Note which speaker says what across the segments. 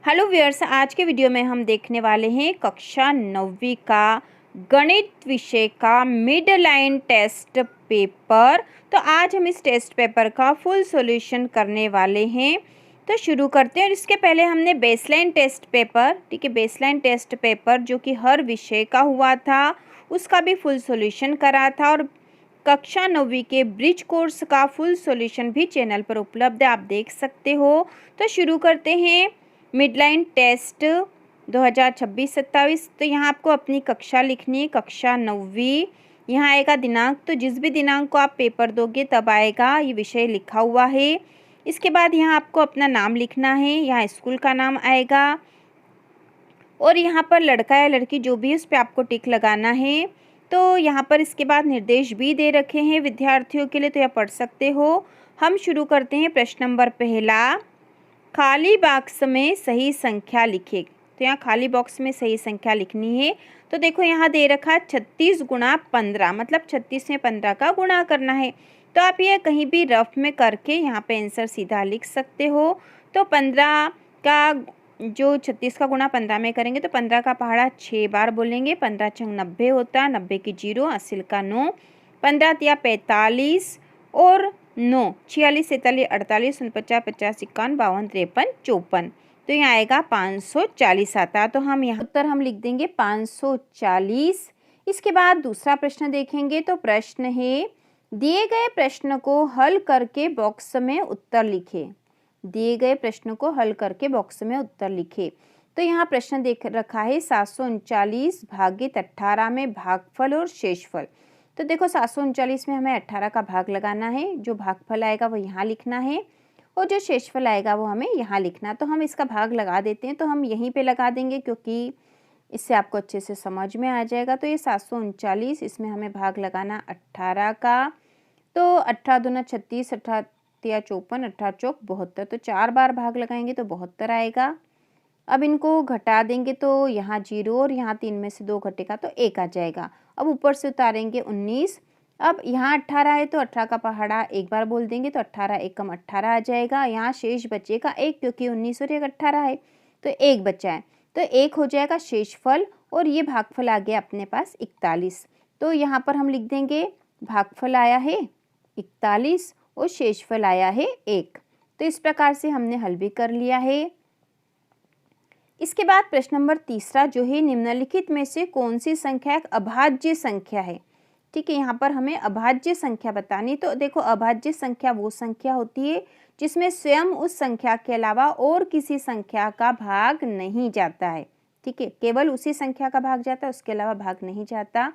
Speaker 1: Hello viewers, आज के video में हम देखने वाले हैं कक्षा 9वीं का गणित विषय का मिड लाइन टेस्ट पेपर। तो आज हम इस टेस्ट पेपर का फुल सॉल्यूशन करने वाले हैं। तो शुरू करते हैं। और इसके पहले हमने बेसलाइन टेस्ट पेपर, ठीक है, बेसलाइन टेस्ट पेपर जो कि हर विषय का हुआ था उसका भी फुल सॉल्यूशन करा था। और कक्षा 9वीं के ब्रिज कोर्स का फुल सॉल्यूशन भी चैनल पर उपलब्ध है, आप देख सकते हो। तो शुरू करते हैं मिडलाइन टेस्ट 2026-27। तो यहाँ आपको अपनी कक्षा लिखनी है, कक्षा 9वीं। यहाँ आएगा दिनांक, तो जिस भी दिनांक को आप पेपर दोगे तब आएगा, ये विषय लिखा हुआ है। इसके बाद यहाँ आपको अपना नाम लिखना है, यहाँ स्कूल का नाम आएगा और यहाँ पर लड़का या लड़की जो भी है उस पर आपको टिक लगाना है। तो यहाँ पर इसके बाद निर्देश भी दे रखे हैं विद्यार्थियों के लिए, तो यह पढ़ सकते हो। हम शुरू करते हैं। प्रश्न नंबर पहला, खाली बॉक्स में सही संख्या लिखे। तो यहाँ खाली बॉक्स में सही संख्या लिखनी है। तो देखो यहाँ दे रखा है 36 गुणा 15, मतलब 36 में 15 का गुणा करना है। तो आप ये कहीं भी रफ में करके यहाँ पे आंसर सीधा लिख सकते हो। तो 15 का जो 36 का गुणा 15 में करेंगे तो 15 का पहाड़ा 6 बार बोलेंगे। 15 छंग 90 होता, 90 की 0, 80 का 9, 15 तिया 45 और 9, 46, 47, 48, 49, 50, 51, 52, 53, 54। तो यहाँ आएगा 540 आता। तो हम यहाँ उत्तर हम लिख देंगे 540। इसके बाद दूसरा प्रश्न देखेंगे। तो प्रश्न है, दिए गए प्रश्न को हल करके बॉक्स में उत्तर लिखे। दिए गए प्रश्न को हल करके बॉक्स में उत्तर लिखे। तो यहाँ प्रश्न देख रखा है 739 भागित 18 में भागफल और शेषफल। तो देखो 739 में हमें 18 का भाग लगाना है, जो भागफल आएगा वो यहाँ लिखना है और जो शेषफल आएगा वो हमें यहाँ लिखना। तो हम इसका भाग लगा देते हैं, तो हम यहीं पे लगा देंगे क्योंकि इससे आपको अच्छे से समझ में आ जाएगा। तो ये 739, इसमें हमें भाग लगाना 18 का। तो 18 दूना 36, 18 तिया 54, 18 चौक 72। तो 4 बार भाग लगाएंगे तो 72 आएगा। अब इनको घटा देंगे तो यहाँ 0 और यहाँ 3 में से 2 घटेगा तो 1 आ जाएगा। अब ऊपर से उतारेंगे 19। अब यहाँ 18 है तो 18 का पहाड़ा एक बार बोल देंगे तो 18 1 कम 18 आ जाएगा। यहाँ शेष बचेगा 1, क्योंकि 19 और 1 18 है तो 1 बचा है। तो 1 हो जाएगा शेषफल और ये भागफल आ गया अपने पास 41। तो यहाँ पर हम लिख देंगे भागफल आया है 41 और शेषफल आया है 1। तो इस प्रकार से हमने हल भी कर लिया है। इसके बाद प्रश्न नंबर तीसरा जो है, निम्नलिखित में से कौन सी संख्या एक अभाज्य संख्या है। ठीक है, यहाँ पर हमें अभाज्य संख्या बतानी। तो देखो अभाज्य संख्या वो संख्या होती है जिसमें स्वयं उस संख्या के अलावा और किसी संख्या का भाग नहीं जाता है। ठीक है, केवल उसी संख्या का भाग जाता है, उसके अलावा भाग नहीं जाता।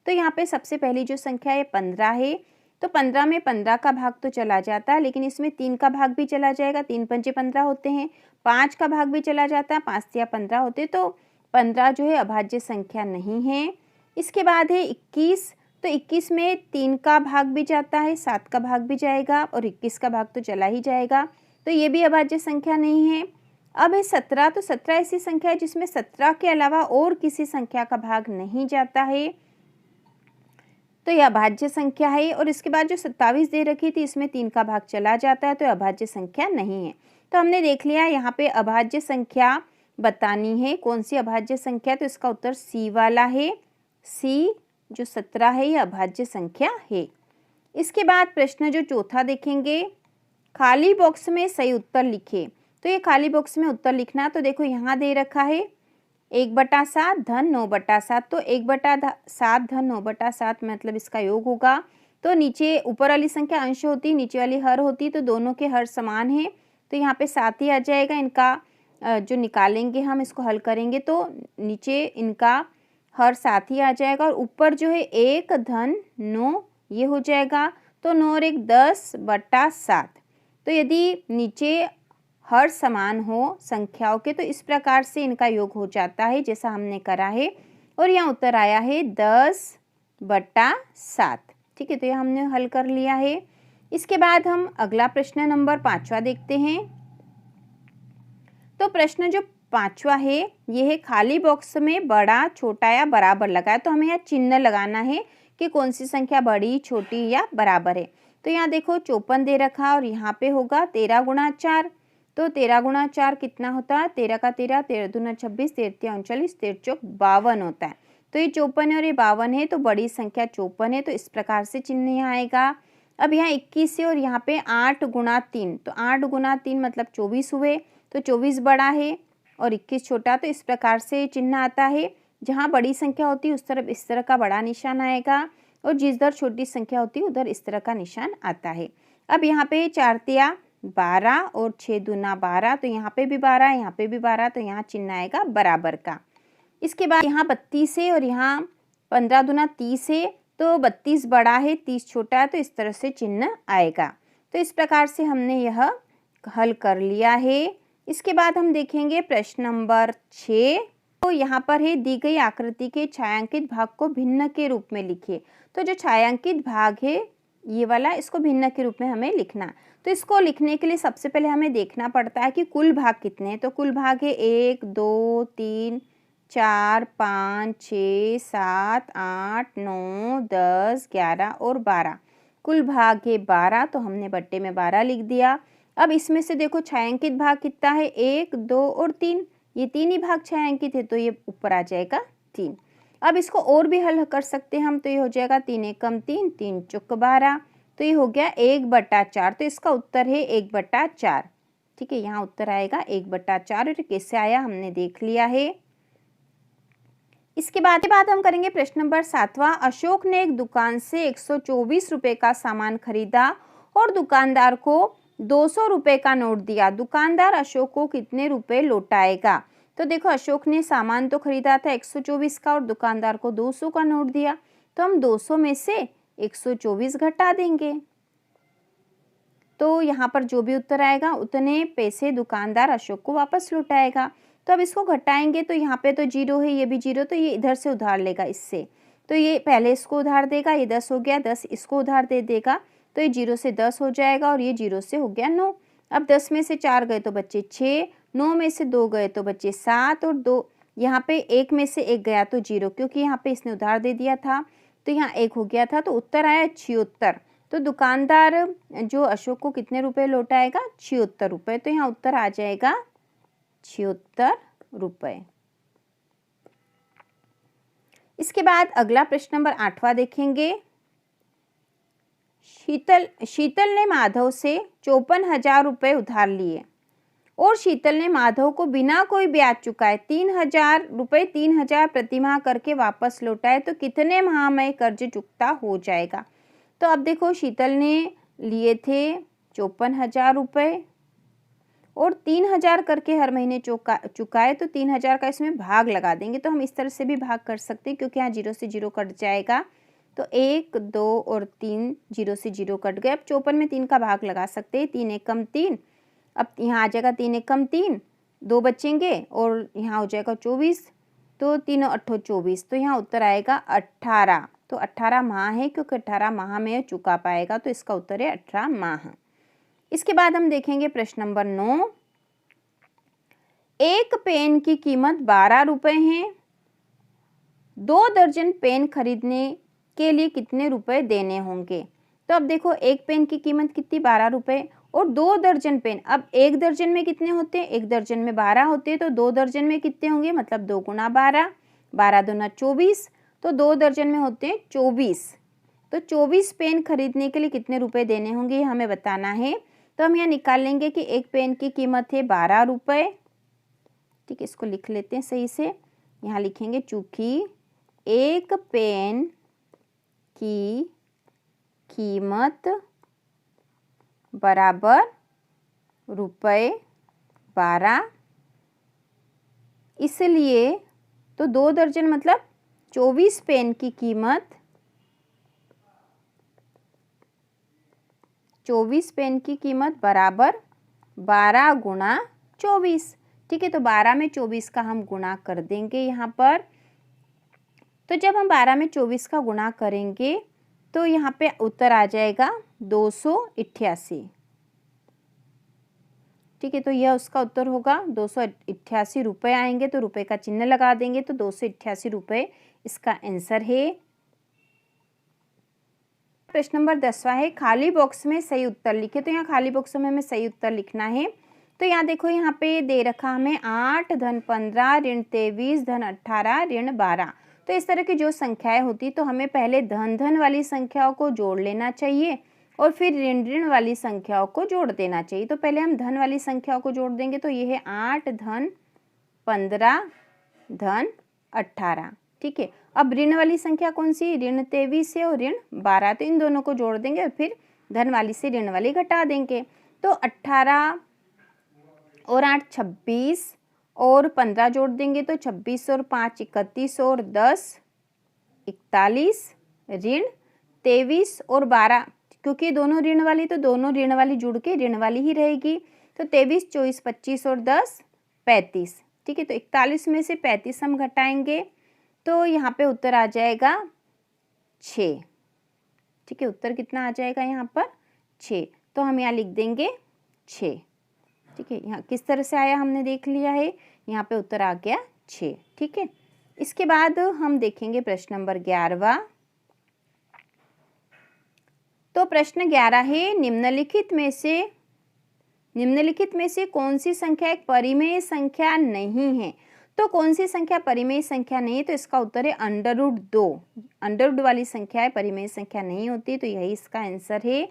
Speaker 1: तो यहाँ पे सबसे पहली जो संख्या है 15 है। तो 15 में 15 का भाग तो चला जाता है, लेकिन इसमें 3 का भाग भी चला जाएगा। 3 पंचे 15 होते हैं। 5 का भाग भी चला जाता है, 5 तिया 15 होते। तो 15 जो है अभाज्य संख्या नहीं है। इसके बाद है 21। तो 21 में 3 का भाग भी जाता है, 7 का भाग भी जाएगा और 21 का भाग तो चला ही जाएगा। तो ये भी अभाज्य संख्या नहीं है। अब है 17। तो 17 ऐसी संख्या है जिसमें 17 के अलावा और किसी संख्या का भाग नहीं जाता है, तो यह अभाज्य संख्या है। और इसके बाद जो 27 दे रखी थी, इसमें 3 का भाग चला जाता है, तो अभाज्य संख्या नहीं है। तो हमने देख लिया यहाँ पे अभाज्य संख्या बतानी है। कौन सी अभाज्य संख्या, तो इसका उत्तर सी वाला है। सी जो 17 है यह अभाज्य संख्या है। इसके बाद प्रश्न जो चौथा देखेंगे, खाली बॉक्स में सही उत्तर लिखे। तो ये खाली बॉक्स में उत्तर लिखना। तो देखो यहाँ दे रखा है 1/7 धन 9/7। तो 1/7 धन 9/7 मतलब इसका योग होगा। तो नीचे ऊपर वाली संख्या अंश होती, नीचे वाली हर होती, तो दोनों के हर समान है। तो यहाँ पे 7 ही आ जाएगा। इनका जो निकालेंगे हम, इसको हल करेंगे तो नीचे इनका हर 7 ही आ जाएगा और ऊपर जो है 1 धन 9 ये हो जाएगा। तो 9 और 1 10/7। तो यदि नीचे हर समान हो संख्याओं के तो इस प्रकार से इनका योग हो जाता है जैसा हमने करा है। और यहाँ उत्तर आया है 10/7। ठीक है, तो ये हमने हल कर लिया है। इसके बाद हम अगला प्रश्न नंबर 5वां देखते हैं। तो प्रश्न जो 5वां है ये है, खाली बॉक्स में बड़ा छोटा या बराबर लगा है। तो हमें यहाँ चिन्ह लगाना है कि कौन सी संख्या बड़ी छोटी या बराबर है। तो यहाँ देखो 54 दे रखा और यहाँ पे होगा 13 गुणा 4। तो 13 गुणा 4 कितना होता है? 13 का 13, 13 दूना 26, 13 तिया 39, 13 चौक 52 होता है। तो ये 54 है और ये 52 है, तो बड़ी संख्या 54 है, तो इस प्रकार से चिन्ह यहाँ आएगा। अब यहाँ 21 है और यहाँ पे 8 गुणा 3, तो 8 गुणा 3 मतलब 24 हुए, तो 24 बड़ा है और 21 छोटा, तो इस प्रकार से चिन्ह आता है। जहाँ बड़ी संख्या होती है उस तरफ इस तरह का बड़ा निशान आएगा और जिस दर छोटी संख्या होती है उधर इस तरह का निशान आता है। अब यहाँ पे 4 तिया 12 और 6 दूना 12, तो यहाँ पे भी 12, यहाँ पे भी 12, तो यहाँ चिन्ह आएगा बराबर का। इसके बाद यहाँ 32 है और यहाँ 15 दूना 30 है, तो 32 बड़ा है 30 छोटा है, तो इस तरह से चिन्ह आएगा। तो इस प्रकार से हमने यह हल कर लिया है। इसके बाद हम देखेंगे प्रश्न नंबर 6। तो यहाँ पर है दी गई आकृति के छायांकित भाग को भिन्न के रूप में लिखिए। तो जो छायांकित भाग है ये वाला, इसको भिन्न के रूप में हमें लिखना। तो इसको लिखने के लिए सबसे पहले हमें देखना पड़ता है कि कुल भाग कितने हैं। तो कुल भाग है 1 2 3 4 5 6 7 8 9 10 11 और 12। कुल भाग है 12, तो हमने बट्टे में 12 लिख दिया। अब इसमें से देखो छायांकित भाग कितना है? 1 2 और 3, ये 3 ही भाग छायांकित है, तो ये ऊपर आ जाएगा 3। अब इसको और भी हल कर सकते हैं हम, तो ये हो जाएगा 3 एकम 3, 3 चौक 12, तो ये हो गया 1/4। तो इसका उत्तर है 1/4। ठीक है, यहाँ उत्तर आएगा 1/4। और कैसे आया हमने देख लिया है। इसके बाद हम करेंगे प्रश्न नंबर 7वां। अशोक ने एक दुकान से 124 रुपये का सामान खरीदा और दुकानदार को 200 रुपये का नोट दिया। दुकानदार अशोक को कितने रुपए लौटाएगा? तो देखो अशोक ने सामान तो खरीदा था 124 का और दुकानदार को 200 का नोट दिया, तो हम 200 में से 124 घटा देंगे, तो यहाँ पर जो भी उत्तर आएगा उतने पैसे दुकानदार अशोक को वापस लौटाएगा। तो अब इसको घटाएंगे तो यहाँ पे तो 0 है, ये भी 0, तो ये इधर से उधार लेगा इससे, तो ये पहले इसको उधार देगा, ये 10 हो गया, 10 इसको उधार दे देगा, तो ये 0 से 10 हो जाएगा और ये 0 से हो गया 9। अब 10 में से 4 गए तो बच्चे 6, 9 में से 2 गए तो बच्चे 7 और 2 यहाँ पे 1 में से 1 गया तो 0, क्योंकि यहाँ पे इसने उधार दे दिया था, तो यहाँ 1 हो गया था, तो उत्तर आया 76। तो दुकानदार जो अशोक को कितने रुपए लौटाएगा? 76 रुपये, तो यहाँ उत्तर आ जाएगा 76 रुपये। इसके बाद अगला प्रश्न नंबर 8वां देखेंगे। शीतल ने माधव से 54,000 रुपये उधार लिए और शीतल ने माधव को बिना कोई ब्याज चुकाए 3,000 रुपये 3,000 प्रतिमाह करके वापस लौटाए, तो कितने माह में कर्ज चुकता हो जाएगा? तो अब देखो शीतल ने लिए थे 54,000 रुपये और 3,000 करके हर महीने चुकाए, तो 3,000 का इसमें भाग लगा देंगे। तो हम इस तरह से भी भाग कर सकते हैं, क्योंकि यहाँ 0 से 0 कट जाएगा, तो 1 2 और 3 0 से 0 कट गए। अब 54 में 3 का भाग लगा सकते हैं, 3 एकम 3, अब यहाँ आ जाएगा 3 एकम 3, 2 बचेंगे और यहाँ हो जाएगा 24, तो 3 और 8 24, तो यहाँ उत्तर आएगा 18। तो 18 माह है, क्योंकि 18 माह में चुका पाएगा, तो इसका उत्तर है 18 माह। इसके बाद हम देखेंगे प्रश्न नंबर 9। एक पेन की कीमत 12 रुपये है, 2 दर्जन पेन खरीदने के लिए कितने रुपए देने होंगे? तो अब देखो एक पेन की कीमत कितनी? 12 रुपये और 2 दर्जन पेन। अब 1 दर्जन में कितने होते हैं? 1 दर्जन में 12 होते हैं, तो 2 दर्जन में कितने होंगे? मतलब 2 गुना 12, 12 दूना 24, तो 2 दर्जन में होते हैं 24। तो 24 पेन खरीदने के लिए कितने रुपए देने होंगे ये हमें बताना है। तो हम यहाँ निकाल लेंगे कि एक पेन की कीमत है 12 रुपये। ठीक है, इसको लिख लेते हैं सही से। यहाँ लिखेंगे चूंकि एक पेन की कीमत बराबर रुपये 12, इसलिए तो 2 दर्जन मतलब 24 पेन की कीमत 24 पेन की कीमत बराबर 12 गुणा 24। ठीक है, तो 12 में 24 का हम गुणा कर देंगे यहाँ पर। तो जब हम 12 में 24 का गुणा करेंगे तो यहाँ पे उत्तर आ जाएगा 288। ठीक है, तो यह उसका उत्तर होगा 288 रुपये आएंगे, तो रुपए का चिन्ह लगा देंगे, तो 288 रुपये इसका आंसर है। प्रश्न नंबर 10वां है, खाली बॉक्स में सही उत्तर लिखे। तो यहाँ खाली बॉक्स में हमें सही उत्तर लिखना है। तो यहाँ देखो, यहाँ पे दे रखा हमें 8 धन 15 ऋण 23 धन 18 ऋण 12। तो इस तरह की जो संख्याएं होती तो हमें पहले धन धन वाली संख्याओं को जोड़ लेना चाहिए और फिर ऋण ऋण वाली संख्याओं को जोड़ देना चाहिए। तो पहले हम धन वाली संख्याओं को जोड़ देंगे, तो ये है 8 धन 15 धन 18। ठीक है, अब ऋण वाली संख्या कौन सी, ऋण 23 है और ऋण 12। तो इन दोनों को जोड़ देंगे और फिर धन वाली से ऋण वाली घटा देंगे। तो 18 और 8 26 और 15 जोड़ देंगे तो 26 और 5 31 और 10 41 ऋण 23 और 12, क्योंकि दोनों ऋण वाली तो दोनों ऋण वाली जुड़ के ऋण वाली ही रहेगी। तो 23 24 25 और 10 35। ठीक है, तो 41 में से 35 हम घटाएंगे तो यहाँ पे उत्तर आ जाएगा 6। ठीक है, उत्तर कितना आ जाएगा यहाँ पर 6। तो हम यहाँ लिख देंगे 6। ठीक है, यहाँ किस तरह से आया हमने देख लिया है, यहाँ पे उत्तर आ गया 6। ठीक है, इसके बाद हम देखेंगे प्रश्न नंबर 11वां। तो प्रश्न 11 है, निम्नलिखित में से कौन सी संख्या एक परिमेय संख्या नहीं है। तो कौन सी संख्या परिमेय संख्या नहीं है, तो इसका उत्तर है √2। अंडरवुड वाली संख्या परिमेय संख्या नहीं होती, तो यही इसका आंसर है।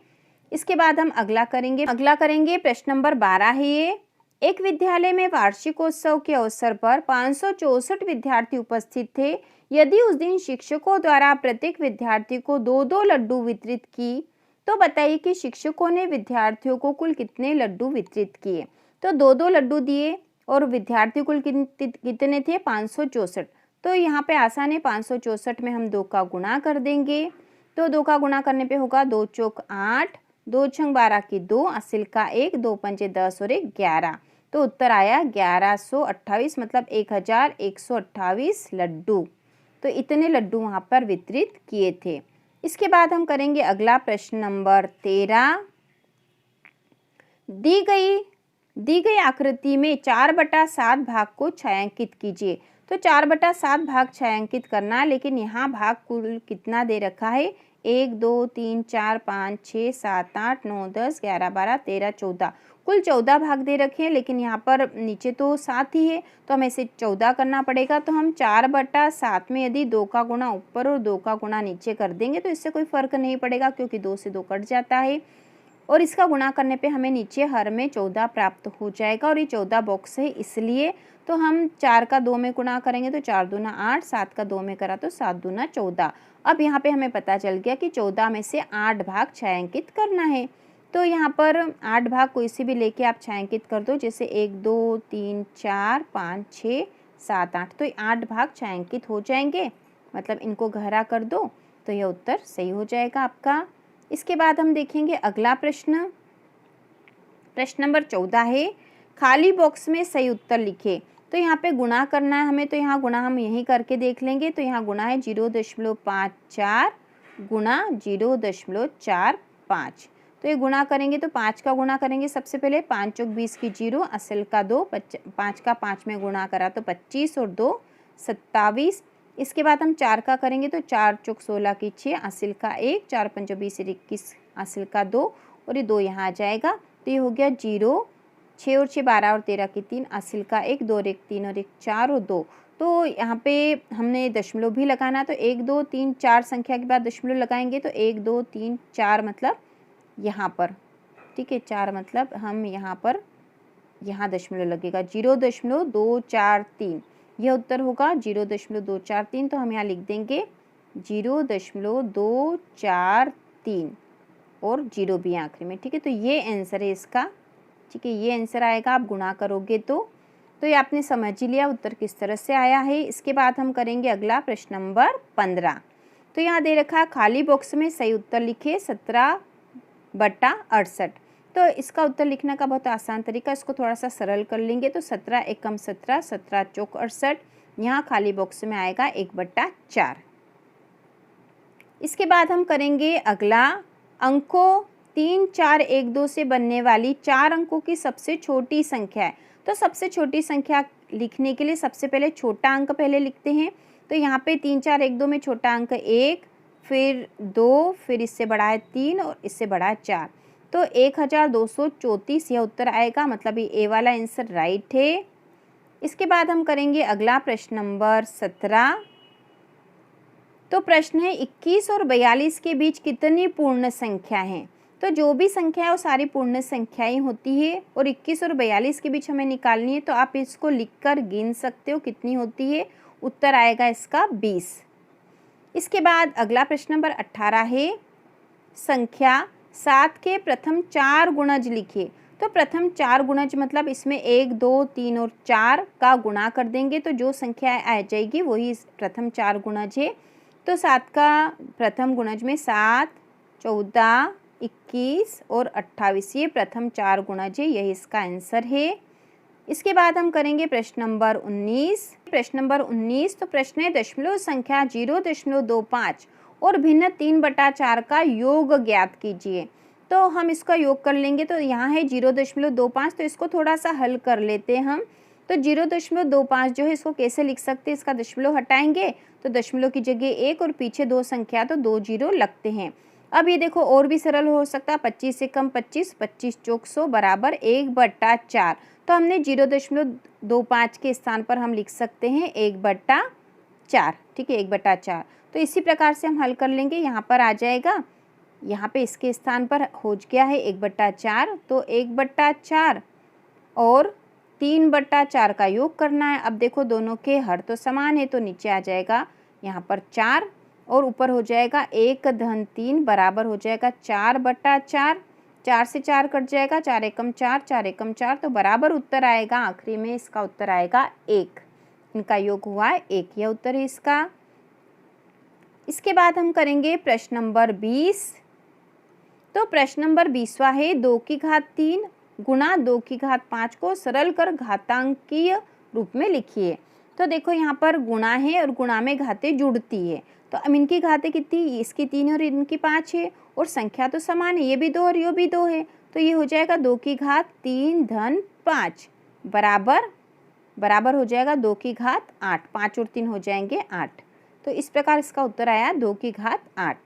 Speaker 1: इसके बाद हम अगला करेंगे प्रश्न नंबर 12 है ये। एक विद्यालय में वार्षिकोत्सव के अवसर पर 564 विद्यार्थी उपस्थित थे। यदि उस दिन शिक्षकों द्वारा प्रत्येक विद्यार्थी को 2-2 लड्डू वितरित की, तो बताइए कि शिक्षकों ने विद्यार्थियों को कुल कितने लड्डू वितरित किए। तो 2-2 लड्डू दिए और विद्यार्थी कुल कितने थे, 564। तो यहाँ पे आसान है, 564 में हम 2 का गुणा कर देंगे। तो 2 का गुणा करने पे होगा 2 चौक 8, 2 छंग 12 की 2, असिल का 1, 2 पंचे 10 और 1 11। तो उत्तर आया 1128, मतलब 1128 लड्डू। तो इतने लड्डू वहाँ पर वितरित किए थे। इसके बाद हम करेंगे अगला प्रश्न नंबर 13। दी गई आकृति में 4/7 भाग को छायांकित कीजिए। तो 4/7 भाग छायांकित करना, लेकिन यहाँ भाग कुल कितना दे रखा है, 1 2 3 4 5 6 7 8 9 10 11 12 13 14, कुल 14 भाग दे रखे हैं। लेकिन यहाँ पर नीचे तो 7 ही है, तो हमें इसे 14 करना पड़ेगा। तो हम 4/7 में यदि 2 का गुणा ऊपर और 2 का गुणा नीचे कर देंगे तो इससे कोई फर्क नहीं पड़ेगा, क्योंकि 2 से 2 कट जाता है। और इसका गुणा करने पे हमें नीचे हर में 14 प्राप्त हो जाएगा, और ये 14 बॉक्स है इसलिए। तो हम 4 का 2 में गुणा करेंगे तो 4 दूना 8, 7 का 2 में करा तो 7 दूना 14। अब यहाँ पे हमें पता चल गया कि 14 में से 8 भाग छायांकित करना है। तो यहाँ पर 8 भाग कोई सी भी लेके आप छायांकित कर दो, जैसे 1 2 3 4 5 6 7 8। तो 8 भाग छायांकित हो जाएंगे, मतलब इनको गहरा कर दो तो यह उत्तर सही हो जाएगा आपका। इसके बाद हम देखेंगे अगला प्रश्न नंबर 14 है, खाली बॉक्स में सही उत्तर लिखे। तो यहाँ पे गुणा करना है हमें, तो यहाँ गुणा हम यहीं करके देख लेंगे। तो यहाँ गुणा है 0.54 गुणा 0.45। तो ये गुणा करेंगे तो 5 का गुणा करेंगे सबसे पहले, 5 चौक 20 की 0, असल का 2, 5 का 5 में गुणा करा तो 25 और 2 27। इसके बाद हम 4 का करेंगे तो 4 चौक 16 की 6, असिल का 1, 4 पंचो 20 21, असिल का 2 और ये 2 यहाँ आ जाएगा। तो ये हो गया 0, 6 और 6 12 और 13 की 3, असिल का 1, 2 और 1 3 और 1 4 और 2। तो यहाँ पे हमने दशमलव भी लगाना, तो 1 2 3 4 संख्या के बाद दशमलव लगाएंगे तो 1 2 3 4 मतलब यहाँ पर। ठीक है, 4 मतलब हम यहाँ पर यहाँ दशमलव लगेगा, 0.243। यह उत्तर होगा 0.243। तो हम यहाँ लिख देंगे 0.243 और 0 भी आखिरी में। ठीक है, तो ये आंसर है इसका। ठीक है, ये आंसर आएगा, आप गुणा करोगे तो ये आपने समझ ही लिया उत्तर किस तरह से आया है। इसके बाद हम करेंगे अगला प्रश्न नंबर 15। तो यहाँ दे रखा है खाली बॉक्स में सही उत्तर लिखे 17/68। तो इसका उत्तर लिखने का बहुत आसान तरीका, इसको थोड़ा सा सरल कर लेंगे। तो 17 एकम 17, 17 चौक 68, यहाँ खाली बॉक्स में आएगा 1/4। इसके बाद हम करेंगे अगला, अंकों 3 4 1 2 से बनने वाली 4 अंकों की सबसे छोटी संख्या है। तो सबसे छोटी संख्या लिखने के लिए सबसे पहले छोटा अंक पहले लिखते हैं। तो यहाँ पे 3 4 1 2 में छोटा अंक 1, फिर 2, फिर इससे बड़ा है 3 और इससे बड़ा है 4। तो 1234 यह उत्तर आएगा, मतलब ये ए वाला आंसर राइट है। इसके बाद हम करेंगे अगला प्रश्न नंबर 17। तो प्रश्न है 21 और 42 के बीच कितनी पूर्ण संख्या हैं। तो जो भी संख्या है वो सारी पूर्ण संख्याएं होती है और 21 और 42 के बीच हमें निकालनी है, तो आप इसको लिखकर गिन सकते हो कितनी होती है। उत्तर आएगा इसका 20। इसके बाद अगला प्रश्न नंबर 18 है, संख्या 7 के प्रथम 4 गुणज लिखिए। तो प्रथम 4 गुणज मतलब इसमें 1, 2, 3 और 4 का गुणा कर देंगे तो जो संख्या आ जाएगी वही प्रथम 4 गुणज है। तो 7 का प्रथम गुणज में 7, 14, 21 और 28 ये प्रथम 4 गुणज है, यही इसका आंसर है। इसके बाद हम करेंगे प्रश्न नंबर 19। प्रश्न नंबर 19, तो प्रश्न है दशमलव संख्या 0.25 और भिन्न 3/4 का योग ज्ञात कीजिए। तो हम इसका योग कर लेंगे। तो यहाँ है 0.25, तो इसको थोड़ा सा हल कर लेते हैं हम। तो 0.25 जो है इसको कैसे लिख सकते हैं, इसका दशमलव हटाएंगे तो दशमलव की जगह 1 और पीछे 2 संख्या तो 2 0 लगते हैं। अब ये देखो और भी सरल हो सकता है, 25 से कम 25, 25 चौक 100 बराबर 1/4। तो हमने 0.25 के स्थान पर हम लिख सकते हैं 1/4। ठीक है, 1/4। तो इसी प्रकार से हम हल कर लेंगे। यहाँ पर आ जाएगा, यहाँ पे इसके स्थान पर हो गया है 1/4। तो 1/4 और 3/4 का योग करना है। अब देखो दोनों के हर तो समान है, तो नीचे आ जाएगा यहाँ पर 4 और ऊपर हो जाएगा 1 धन 3 बराबर हो जाएगा 4/4। 4 से 4 कट जाएगा, 4 एकम 4, 4 एकम 4, तो बराबर उत्तर आएगा। आखिरी में इसका उत्तर आएगा 1। इनका योग हुआ है 1, यह उत्तर है इसका। इसके बाद हम करेंगे प्रश्न नंबर 20। तो प्रश्न नंबर 20वां है 2 की घात 3 गुणा 2 की घात 5 को सरल कर घातांकीय रूप में लिखिए। तो देखो यहाँ पर गुणा है और गुणा में घातें जुड़ती है। तो अब इनकी घातें कितनी, इसकी 3 और इनकी 5 है और संख्या तो समान है, ये भी 2 और ये भी 2 है। तो ये हो जाएगा 2 की घात 3 धन 5 बराबर हो जाएगा 2 की घात 8। 5 और 3 हो जाएंगे 8। तो इस प्रकार इसका उत्तर आया 2 की घात 8।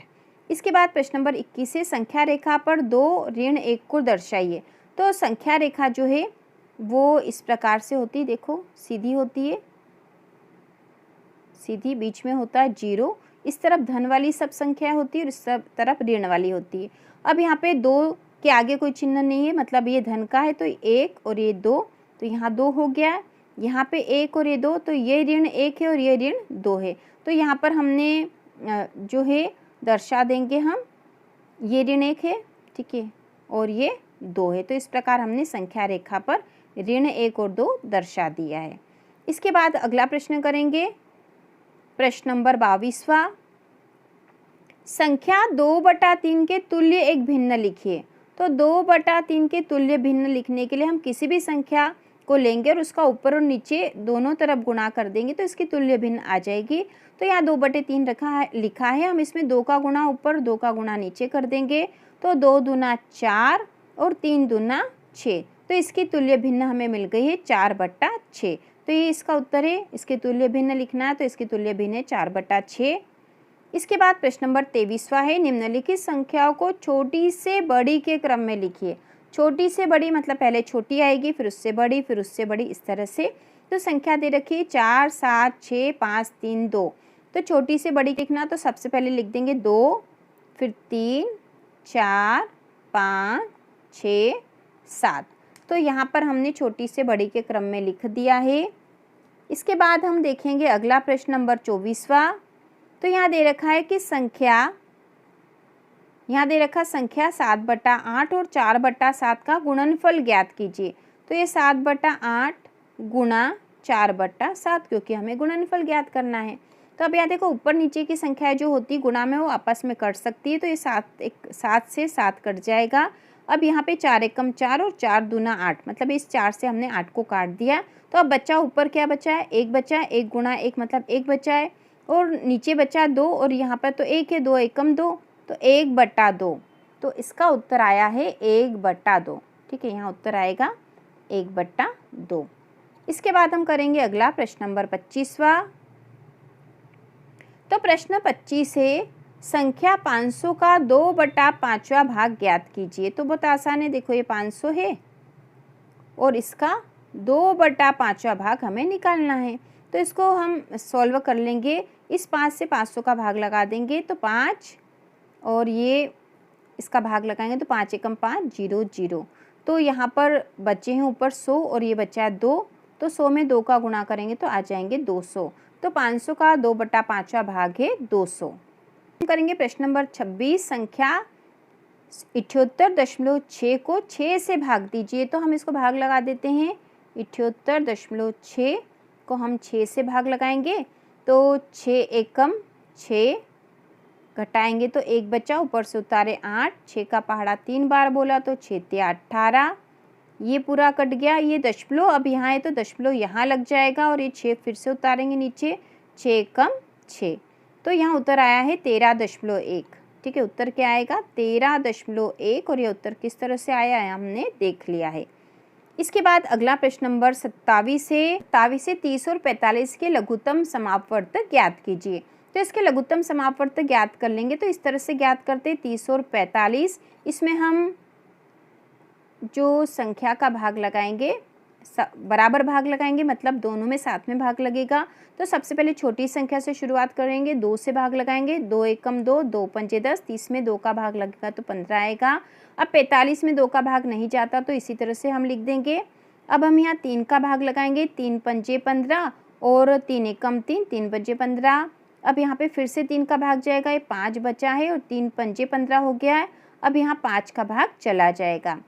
Speaker 1: इसके बाद प्रश्न नंबर 21 है, संख्या रेखा पर 2 ऋण 1 को दर्शाइए। तो संख्या रेखा जो है वो इस प्रकार से होती है, देखो सीधी होती है, सीधी, बीच में होता है 0, इस तरफ धन वाली सब संख्या होती है और इस तरफ ऋण वाली होती है। अब यहाँ पे 2 के आगे कोई चिन्ह नहीं है, मतलब ये धन का है, तो 1 और ये 2, तो यहाँ 2 हो गया। यहाँ पे 1 और ये 2, तो ये ऋण 1 है और ये ऋण 2 है। तो यहाँ पर हमने जो है दर्शा देंगे हम, ये ऋण 1 है, ठीक है, और ये 2 है। तो इस प्रकार हमने संख्या रेखा पर ऋण 1 और 2 दर्शा दिया है। इसके बाद अगला प्रश्न करेंगे प्रश्न नंबर 22वां, संख्या 2/3 के तुल्य एक भिन्न लिखिए। तो 2/3 के तुल्य भिन्न लिखने के लिए हम किसी भी संख्या को लेंगे और उसका ऊपर और नीचे दोनों तरफ गुणा कर देंगे तो इसकी तुल्य भिन्न आ जाएगी। तो यहाँ 2/3 लिखा है, हम इसमें 2 का गुणा ऊपर 2 का गुणा नीचे कर देंगे। तो 2 दूना 4 और 3 दूना 6, तो इसकी तुल्य भिन्न हमें मिल गई है 4/6। तो ये इसका उत्तर है। इसके तुल्य भिन्न लिखना है तो इसकी तुल्य भिन्न है 4/6। इसके बाद प्रश्न नंबर 23वां है, निम्नलिखित संख्याओं को छोटी से बड़ी के क्रम में लिखिए। छोटी से बड़ी मतलब पहले छोटी आएगी, फिर उससे बड़ी, फिर उससे बड़ी, इस तरह से। तो संख्या दे रखी है 4, 7, 6, 5, 3, 2। तो छोटी से बड़ी लिखना, तो सबसे पहले लिख देंगे 2, फिर 3, 4, 5, 6, 7। तो यहाँ पर हमने छोटी से बड़ी के क्रम में लिख दिया है। इसके बाद हम देखेंगे अगला प्रश्न नंबर 24वां। तो यहाँ दे रखा है कि संख्या 7/8 और 4/7 का गुणनफल ज्ञात कीजिए। तो ये 7/8 गुणा 4/7, क्योंकि हमें गुणनफल ज्ञात करना है। तो अब यहाँ देखो ऊपर नीचे की संख्या जो होती है गुणा में वो आपस में कट सकती है, तो ये 7 से 7 कट जाएगा। अब यहाँ पे 4 एकम 4 और 4 दूना 8, मतलब इस 4 से हमने 8 को काट दिया। तो अब बच्चा ऊपर क्या बचा है, 1 बचा है, 1 गुणा 1 मतलब 1 बचा है, और नीचे बचा 2 और यहाँ पर तो 1 है, 2 एकम 2, तो 1/2। तो इसका उत्तर आया है 1/2। ठीक है, यहाँ उत्तर आएगा 1/2। इसके बाद हम करेंगे अगला प्रश्न नंबर 25वां। तो प्रश्न 25 है, संख्या 500 का 2/5वां भाग ज्ञात कीजिए। तो बहुत आसान है, देखो ये 500 है और इसका 2/5वां भाग हमें निकालना है। तो इसको हम सॉल्व कर लेंगे। इस 5 से 500 का भाग लगा देंगे तो 5 और ये इसका भाग लगाएंगे तो 5 एकम 5 0 0। तो यहाँ पर बचे हैं ऊपर 100 और ये बचा है 2, तो 100 में 2 का गुणा करेंगे तो आ जाएंगे 200। तो 500 का 2/5वां भाग है 200। हम करेंगे प्रश्न नंबर 26। संख्या 78.6 को 6 से भाग दीजिए। तो हम इसको भाग लगा देते हैं। 78.6 को हम 6 से भाग लगाएंगे तो 6 एकम 6, घटाएंगे तो 1 बचा, ऊपर से उतारे 8, 6 का पहाड़ा 3 बार बोला तो 6 × 18, ये पूरा कट गया। ये दशमलव अब यहाँ है तो दशमलव यहाँ लग जाएगा और ये 6 फिर से उतारेंगे नीचे, 6 एकम 6, तो यहाँ उत्तर आया है 13.1। ठीक है, उत्तर क्या आएगा 13.1। और ये उत्तर किस तरह से आया है हमने देख लिया है। इसके बाद अगला प्रश्न नंबर 27 से 30 और 45 के लघुत्तम समापवर्त ज्ञात कीजिए। तो इसके लघुत्तम समापवर्त ज्ञात कर लेंगे। तो इस तरह से ज्ञात करते 30 और 45, इसमें हम जो संख्या का भाग लगाएंगे बराबर भाग लगाएंगे, मतलब दोनों में साथ में भाग लगेगा। तो सबसे पहले छोटी संख्या से शुरुआत करेंगे, 2 से भाग लगाएंगे, 2 एकम 2, 2 पंजे 10, 30 में 2 का भाग लगेगा तो 15 आएगा। अब 45 में 2 का भाग नहीं जाता तो इसी तरह से हम लिख देंगे। अब हम यहाँ 3 का भाग लगाएंगे, 3 पंजे 15 और 3 एकम 3, 3 पंजे 15। अब यहाँ पे फिर से 3 का भाग जाएगा, ये 5 बचा है और 3 पंजे 15 हो गया है। अब यहाँ 5 का भाग चला जाएगा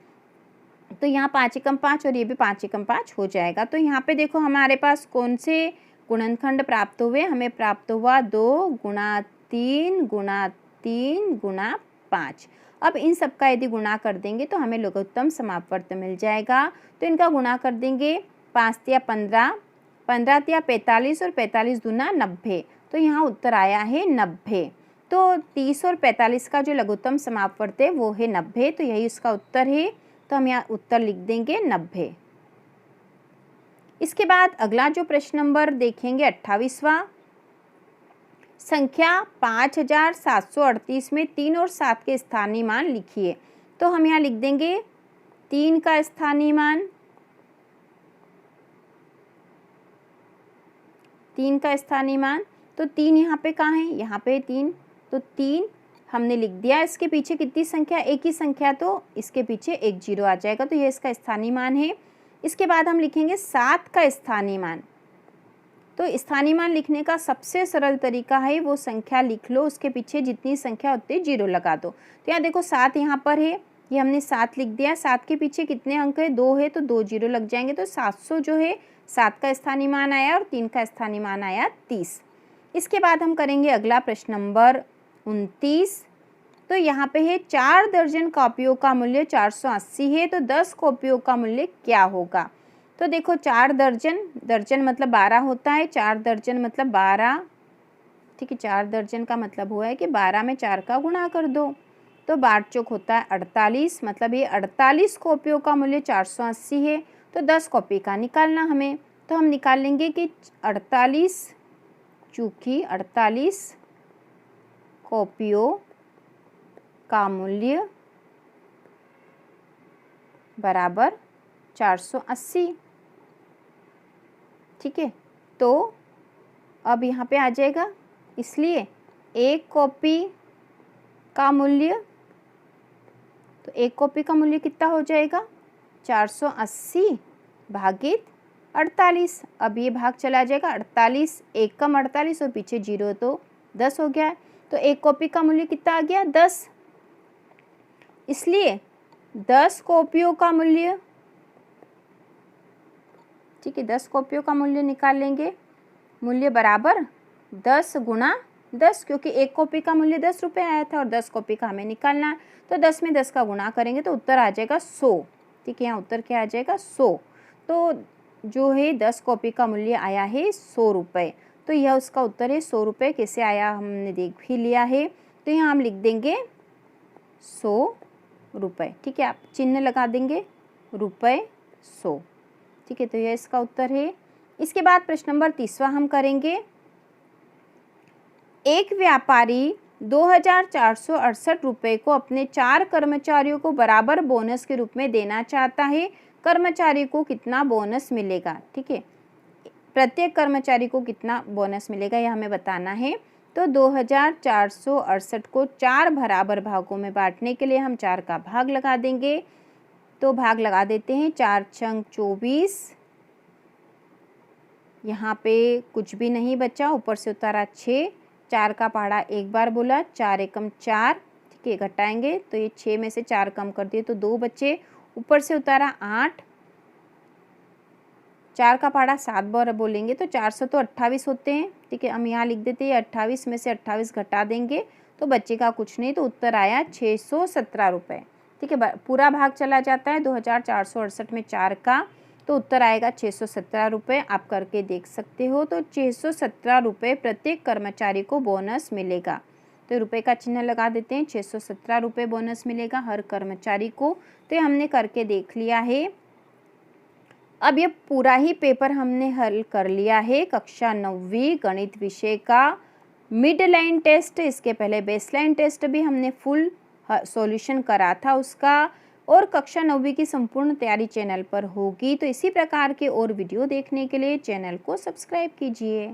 Speaker 1: तो यहाँ 5 एकम 5 और ये भी 5 एकम 5 हो जाएगा। तो यहाँ पे देखो हमारे पास कौन से गुणनखंड प्राप्त हुए, हमें प्राप्त हुआ 2 गुणा 3 गुणा 3 गुणा 5। अब इन सब का यदि गुणा कर देंगे तो हमें लघुत्तम समापवर्त मिल जाएगा। तो इनका गुणा कर देंगे, 5 × 15, 15 × 45 और 45 दूना 90। तो यहाँ उत्तर आया है 90। तो 30 और 45 का जो लघुत्तम समापवर्त है वो है 90। तो यही उसका उत्तर है। तो हम यहाँ उत्तर लिख देंगे 90। इसके बाद अगला जो प्रश्न नंबर देखेंगे 28वां। संख्या 5738 में 3 और 7 के स्थानीय मान लिखिए। तो हम यहाँ लिख देंगे 3 का स्थानीय मान, 3 का स्थानीय मान। तो 3 यहाँ पे कहाँ है, यहाँ पे 3, तो 3 हमने लिख दिया। इसके पीछे कितनी संख्या, एक ही संख्या, तो इसके पीछे एक 0 आ जाएगा, तो ये इसका स्थानीय मान है। इसके बाद हम लिखेंगे 7 का स्थानीय मान। तो स्थानीय मान लिखने का सबसे सरल तरीका है वो संख्या लिख लो, उसके पीछे जितनी संख्या उतने 0 लगा दो। तो यहाँ देखो 7 यहाँ पर है, ये हमने 7 लिख दिया। 7 के पीछे कितने अंक है, 2 है, तो 2 0 लग जाएंगे। तो 700 जो है 7 का स्थानीय मान आया और 3 का स्थानीय मान आया 30। इसके बाद हम करेंगे अगला प्रश्न नंबर 29। तो यहाँ पे है 4 दर्जन कॉपियों का मूल्य 480 है, तो 10 कॉपियों का मूल्य क्या होगा। तो देखो 4 दर्जन, दर्जन मतलब 12 होता है, 4 दर्जन मतलब 12। ठीक है, 4 दर्जन का मतलब हुआ है कि 12 में 4 का गुणा कर दो, तो 12 चौक होता है 48, मतलब ये 48 कॉपियों का मूल्य 480 है। तो 10 कॉपी का निकालना हमें, तो हम निकाल लेंगे कि 48 चूँकि 48 कॉपियों का मूल्य बराबर 480। ठीक है, तो अब यहाँ पे आ जाएगा, इसलिए एक कॉपी का मूल्य, तो एक कॉपी का मूल्य कितना हो जाएगा 480 भागित 48। अब ये भाग चला जाएगा, 48 एक कम 48 और पीछे 0 तो 10 हो गया है। तो एक कॉपी का मूल्य कितना आ गया 10, इसलिए 10 कॉपियों का मूल्य, ठीक है, 10 कॉपियों का मूल्य निकाल लेंगे। मूल्य बराबर 10 गुणा 10, क्योंकि एक कॉपी का मूल्य 10 रुपये आया था और 10 कॉपी का हमें निकालना है, तो 10 में 10 का गुणा करेंगे तो उत्तर आ जाएगा 100। ठीक है, यहाँ उत्तर क्या आ जाएगा 100। तो जो है 10 कॉपी का मूल्य आया है 100 रुपये। तो यह उसका उत्तर है 100 रुपये। कैसे आया हमने देख भी लिया है। तो यहाँ हम लिख देंगे 100 रुपये। ठीक है, आप चिन्ह लगा देंगे रुपये 100। ठीक है, तो यह इसका उत्तर है। इसके बाद प्रश्न नंबर 30वां हम करेंगे। एक व्यापारी ₹2468 को अपने 4 कर्मचारियों को बराबर बोनस के रूप में देना चाहता है। कर्मचारी को कितना बोनस मिलेगा, ठीक है, प्रत्येक कर्मचारी को कितना बोनस मिलेगा यह हमें बताना है। तो 2468 को 4 बराबर भागों में बांटने के लिए हम 4 का भाग लगा देंगे। तो भाग लगा देते हैं, 4 छंग 24, यहाँ पे कुछ भी नहीं बचा, ऊपर से उतारा 6, 4 का पहाड़ा एक बार बोला, 4 एकम 4, ठीक है, घटाएंगे तो ये 6 में से 4 कम कर दिए तो 2 बचे, ऊपर से उतारा 8, 4 का पहाड़ा 7 बार बोलेंगे तो 400 तो 28 होते हैं, ठीक है, हम यहाँ लिख देते हैं 28 में से 28 घटा देंगे तो बचेगा कुछ नहीं, तो उत्तर आया 617 रुपये, ठीक है। पूरा भाग चला जाता है 2468 में 4 का, तो उत्तर आएगा 617 रुपये। आप करके देख सकते हो। तो 617 रुपये प्रत्येक कर्मचारी को बोनस मिलेगा। तो रुपये का चिन्ह लगा देते हैं, 617 रुपये बोनस मिलेगा हर कर्मचारी को। तो ये हमने करके देख लिया है। अब ये पूरा ही पेपर हमने हल कर लिया है। कक्षा 9वीं गणित विषय का मिड लाइन टेस्ट, इसके पहले बेसलाइन टेस्ट भी हमने फुल सॉल्यूशन करा था उसका, और कक्षा 9वीं की संपूर्ण तैयारी चैनल पर होगी। तो इसी प्रकार के और वीडियो देखने के लिए चैनल को सब्सक्राइब कीजिए।